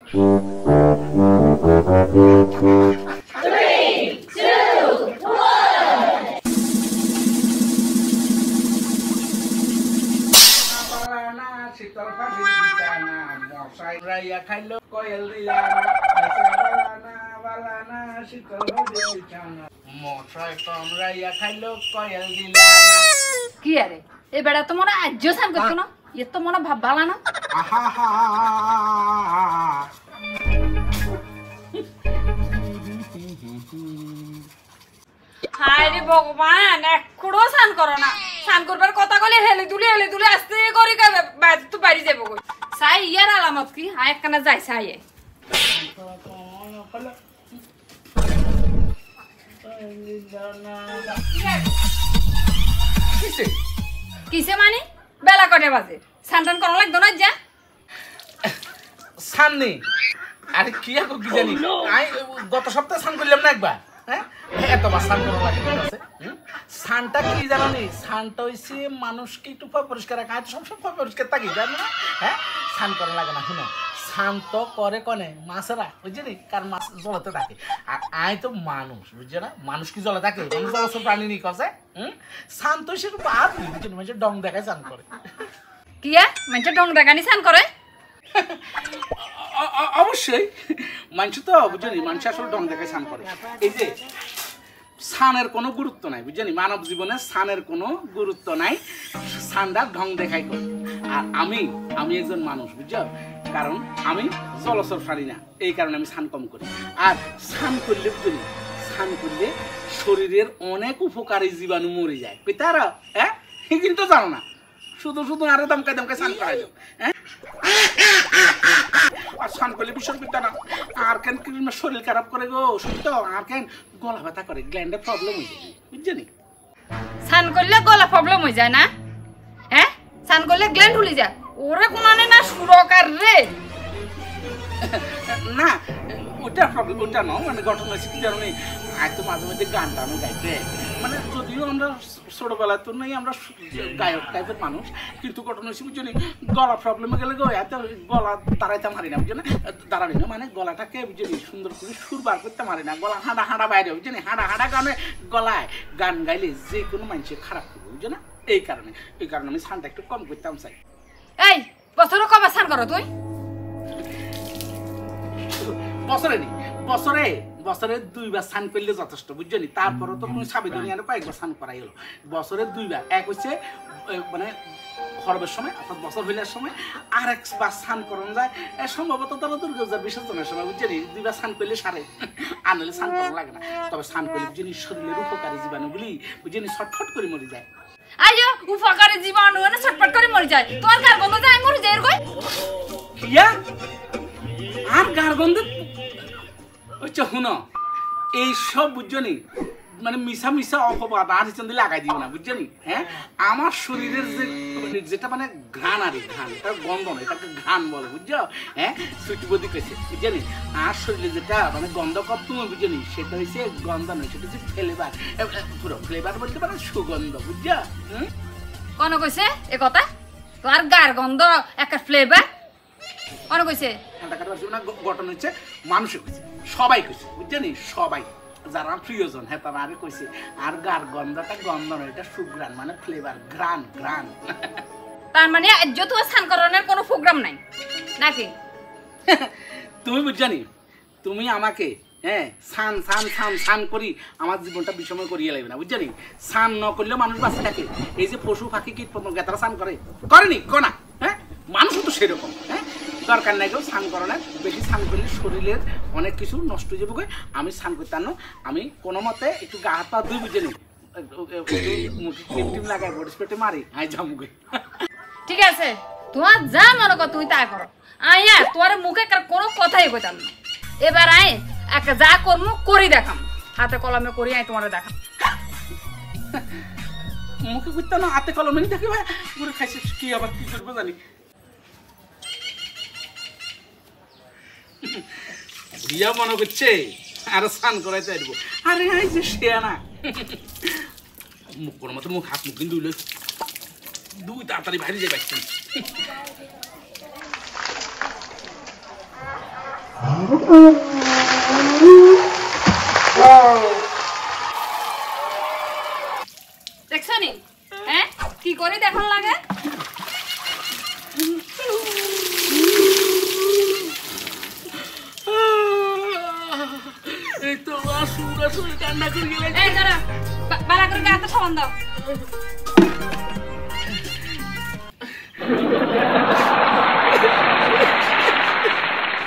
কি আরে এ বেড়া তো মনে আজ সান করছো না এ তো মনে ভাব ভালা না হায় রে ভগবান একটুও সান করো না সান করবার কথা কলে হেলে দুলে আস্তে করে বাজ তো বাড়ি যাবো কই সাই ইয়ার আলামত কি হায় একখানা যাই সাই কিসে মানে বেলা কটে বাজে সানটান করা লাগতো না যা সান নেই আরে কি আর কি জানি গত সপ্তাহে সান করলাম না একবার হ্যাঁ এতবার সান করা লাগে সানটা কি জানো নি সানটা হইছে মানুষকে একটু পরিষ্কার রাখা সবসময় পরিষ্কার থাকি জানো না হ্যাঁ সান করা লাগে না শুনো শান্ত করে কনে মাছেরা বুঝলি কার মাছ জলতে থাকে আর আয় তো মানুষ বুঝছে না মানুষ কি জলে থাকে মানুষ জলস্ব প্রাণী নি কসে শান্ত সেটা বাদ বুঝলি মানুষ ডং দেখায় স্নান করে কি মানুষ ডং দেখানি স্নান করে অবশ্যই মানুষ তো বুঝলি মানুষ আসলে ডং দেখায় স্নান করে এই যে স্নানের কোনো গুরুত্ব নাই বুঝলি মানব জীবনে স্নানের কোনো গুরুত্ব নাই স্নানটা ঢং দেখাই করে আর আমি একজন মানুষ বুঝছো কারণ আমি জলচর প্রাণী না এই কারণে আমি স্নান কম করি আর স্নান করলে বুঝলি স্নান করলে শরীরের অনেক উপকারী জীবাণু মরে যায় তারা হ্যাঁ কিন্তু জানো না শুধু আরে দমকায় স্নান করা যাও হ্যাঁ আর স্নান করলে বিষয় করতে না আর কেন শরীর খারাপ করে গো সত্য আর কেন গলা ব্যথা করে গ্ল্যান্ডের প্রবলেম হয়ে যায় বুঝছেন স্নান করলে গলা প্রবলেম হয়ে যায় না হ্যাঁ স্নান করলে গ্ল্যান্ড ফুলে যায় ওরে কোনো না সুরকার রে না ওটা প্রবলেম ওটা না মানে ঘটনা হয়েছে কি জানো আজ তো মাঝে মাঝে গানটা আমি গাইতে মানে যদিও আমরা ছোটবেলায় তো নেই আমরা গায়ক টাইপের মানুষ কিন্তু ঘটনা হয়েছে বুঝছো গলা প্রবলেমে গেলে গো এত গলা দাঁড়াইতে পারি না বুঝছো না দাঁড়াবি না মানে গলাটাকে বুঝছো সুন্দর করে সুর বার করতে পারি না গলা হাঁটা বাইরে বুঝছো হাঁটা গানে গলায় গান গাইলে যে কোনো মানুষের খারাপ করবে বুঝছো না এই কারণে আমি স্নানটা একটু কম করতাম চাই এই বছরে কবে স্নান করো তুই বছরে 2 বার স্নান করলে যথেষ্ট বুঝছো তারপরে তো তুমি সাবিধানী আরো কয়েকবার স্নান করাই হলো বছরে 2 বার এক হচ্ছে মানে খরবের সময় অর্থাৎ বছর হইলার সময় আর একবার স্নান করানো যায় সম্ভবত তারা দুর্গা বিসর্জনের সময় বুঝছো 2 বার স্নান করলে সারে আনলে স্নান করা লাগে না তবে স্নান করলে বুঝছো শরীরের উপকারী জীবাণুগুলি বুঝছো ছটফট করে মরে যায় আইয়ো উপকারী জীবাণু না ছটফট করে মরে যায় তোর গার গন্ধ যায় মরে যায় কই কিয়া আর গার গন্ধ ওইটা শুনো এই সব বুঝছো মানে মিশা অপবাদ আর হিসেবে লাগাই দিও না বুঝছো হ্যাঁ আমার শরীরের যেটা মানে ঘ্রাণ আর ঘ্রাণ এটা গন্ধ নয় এটাকে ঘ্রাণ বলে বুঝছো হ্যাঁ সুটিবদি কেছে বুঝছো আর শরীরে যেটা মানে গন্ধ কর তুমি বুঝছো সেটা হচ্ছে গন্ধ নয় সেটা হচ্ছে ফ্লেভার পুরো ফ্লেভার বলতে মানে সুগন্ধ বুঝছো কোন কইছে এ কথা তোর গার গন্ধ একটা ফ্লেভার কোন কইছে ঘটনা হচ্ছে মানুষে কইছে সবাই কইছে বুঝছো সবাই যারা প্রিয়জন হ্যাঁ তারা আগে কইছে আর গার গন্ধটা গন্ধ নয় এটা সুগ্রান মানে ফ্লেভার ঘ্রাণ তার মানে যত স্নান করানোর কোনো প্রোগ্রাম নাই নাকি তুমি বুঝছো তুমি আমাকে হ্যাঁ স্নান করি আমার জীবনটা বিষময় করিয়ে লাগবে না বুঝছো স্নান ন করলেও মানুষ বাঁচে থাকে এই যে পশু পাখি কীট পতঙ্গ তারা স্নান করেনি কোনা হ্যাঁ মানুষও তো সেরকম হ্যাঁ দরকার নাই কেউ স্নান করে না বেশি স্নান করলে শরীরের অনেক কিছু নষ্ট হয়ে যাবে আমি স্নান করতে আনো আমি কোনো মতে একটু গা হাত পা ধুই বুঝে নিই টিম লাগাই বডি স্প্রে মারি আই জামুকে ঠিক আছে তোমার যা মনে কর তুই তা করো আয়া তোর মুখে কোনো কথাই কইতাম না এবার আয় একটা যা করমু করি দেখাম হাতে কলমে করি আয় তোমার দেখাম মুখে করতে না হাতে কলমে দেখি ভাই পুরো খাইছে কি আবার কি করবো জানি ভিয়া মনে করছে আর স্নান করাইতে আসবো আরে এই যে শেয়ানা মুখ কোনো মতো মুখ হাত মুখ কিন্তু দুই তাড়াতাড়ি বাইরে যাই পাচ্ছি দেখছো নি হ্যাঁ কি করে দেখন লাগে এই তো আসুর আসুর কান্না করে গেলে এই দাঁড়া বালা করে গাতে সাবান দাও